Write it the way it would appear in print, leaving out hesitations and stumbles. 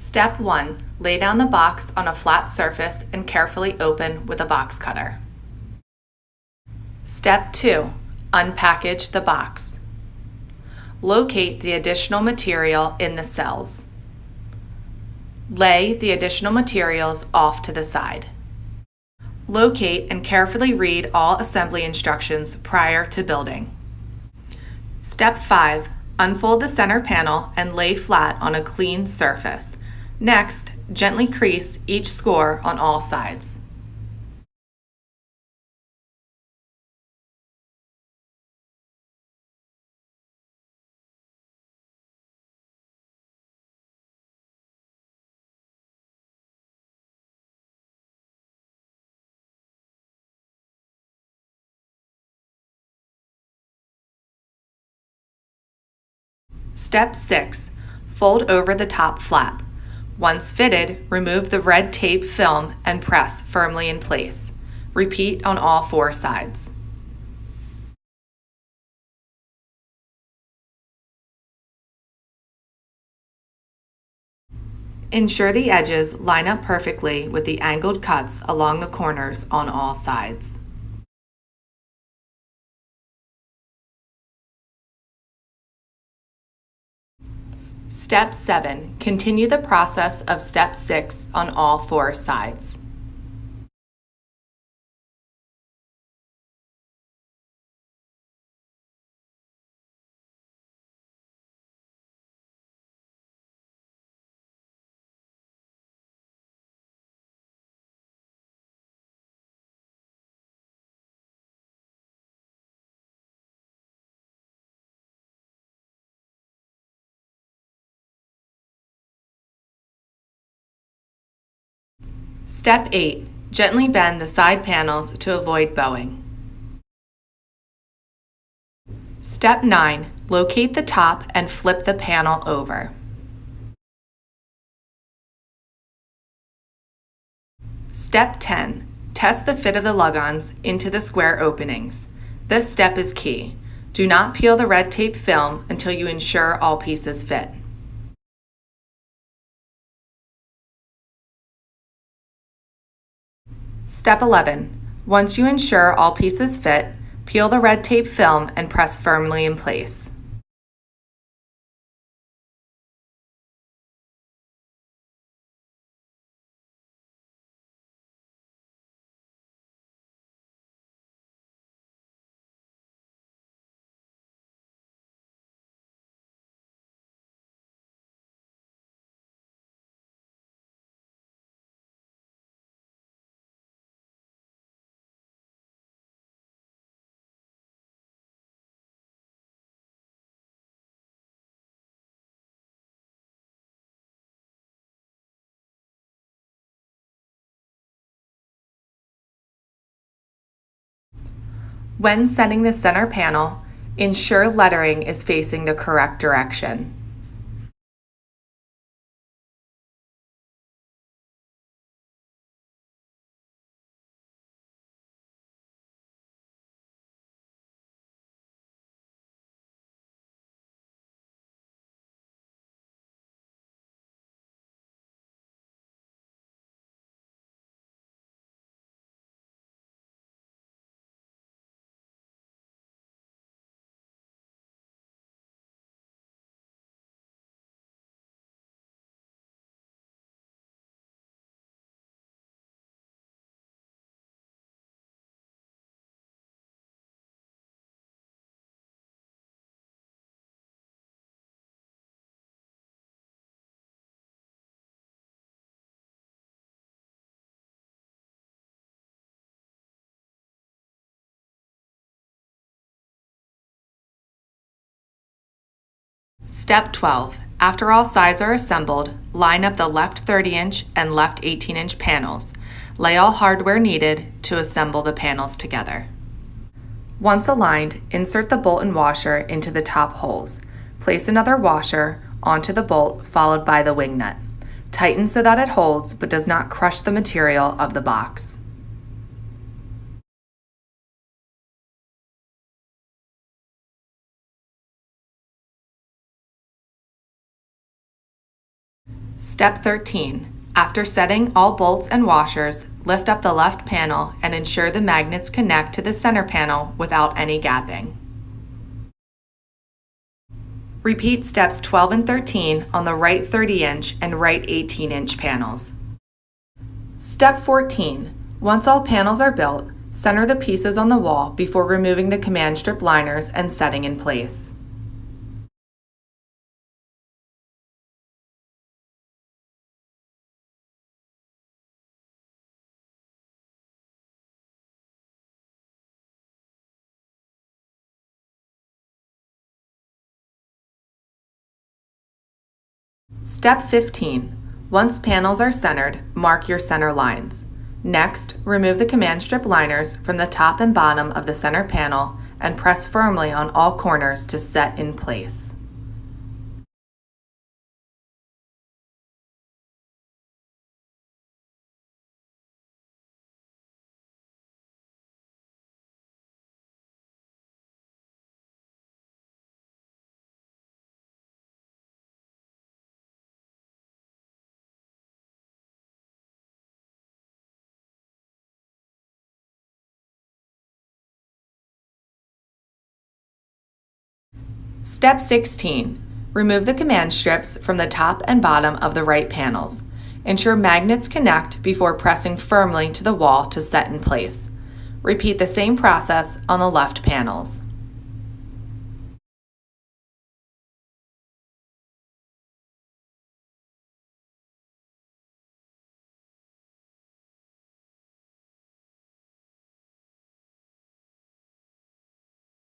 Step 1. Lay down the box on a flat surface and carefully open with a box cutter. Step 2. Unpackage the box. Locate the additional material in the cells. Lay the additional materials off to the side. Locate and carefully read all assembly instructions prior to building. Step 5. Unfold the center panel and lay flat on a clean surface. Next, gently crease each score on all sides. Step 6. Fold over the top flap. Once fitted, remove the red tape film and press firmly in place. Repeat on all 4 sides. Ensure the edges line up perfectly with the angled cuts along the corners on all sides. Step 7. Continue the process of Step 6 on all 4 sides. Step 8. Gently bend the side panels to avoid bowing. Step 9. Locate the top and flip the panel over. Step 10. Test the fit of the lug-ons into the square openings. This step is key. Do not peel the red tape film until you ensure all pieces fit. Step 11. Once you ensure all pieces fit, peel the red tape film and press firmly in place. When setting the center panel, ensure lettering is facing the correct direction. Step 12. After all sides are assembled, line up the left 30-inch and left 18-inch panels. Lay all hardware needed to assemble the panels together. Once aligned, insert the bolt and washer into the top holes. Place another washer onto the bolt followed by the wing nut. Tighten so that it holds but does not crush the material of the box. Step 13. After setting all bolts and washers, lift up the left panel and ensure the magnets connect to the center panel without any gapping. Repeat steps 12 and 13 on the right 30-inch and right 18-inch panels. Step 14. Once all panels are built, center the pieces on the wall before removing the command strip liners and setting in place. Step 15. Once panels are centered, mark your center lines. Next, remove the command strip liners from the top and bottom of the center panel and press firmly on all corners to set in place. Step 16. Remove the command strips from the top and bottom of the right panels. Ensure magnets connect before pressing firmly to the wall to set in place. Repeat the same process on the left panels.